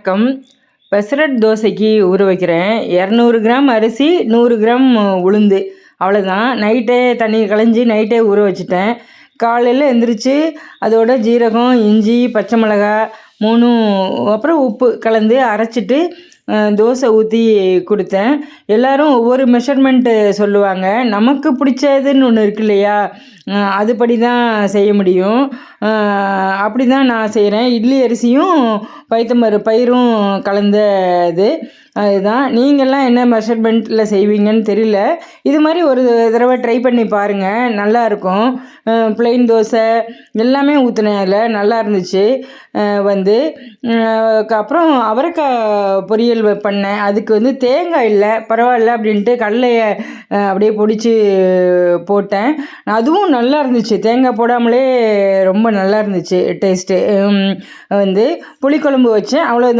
வணக்கம். பெசரட் தோசைக்கு ஊற வைக்கிறேன். 200 கிராம் அரிசி, 100 கிராம் உளுந்து, அவ்வளோதான். நைட்டே தண்ணி களைஞ்சி நைட்டே ஊற வச்சுட்டேன். காலையில் எந்திரிச்சு அதோட ஜீரகம், இஞ்சி, பச்சை மிளகாய் 3 அப்புறம் உப்பு கலந்து அரைச்சிட்டு தோசை ஊற்றி கொடுத்தேன். எல்லோரும் ஒவ்வொரு மெஷர்மெண்ட்டு சொல்லுவாங்க. நமக்கு பிடிச்சதுன்னு ஒன்று இருக்கு இல்லையா, அதுபடி தான் செய்ய முடியும். அப்படி தான் நான் செய்கிறேன். இட்லி அரிசியும் பயிரும் கலந்தது அதுதான். நீங்கள்லாம் என்ன மெஷர்மெண்ட்டில் செய்வீங்கன்னு தெரியல. இது மாதிரி ஒரு தடவை ட்ரை பண்ணி பாருங்கள், நல்லாயிருக்கும். ப்ளெயின் தோசை எல்லாமே ஊற்றினேன், அதில் நல்லா இருந்துச்சு. அப்புறம் அவரைக்காய் பொரியல் பண்ணேன். அதுக்கு தேங்காய் இல்லை, பரவாயில்ல அப்படின்ட்டு கடலையை அப்படியே பொடிச்சு போட்டேன். அதுவும் நல்லா இருந்துச்சு. தேங்காய் போடாமலே ரொம்ப நல்லா இருந்துச்சு டேஸ்ட்டு. புளிக்குழம்பு வச்சேன், அவ்வளோ.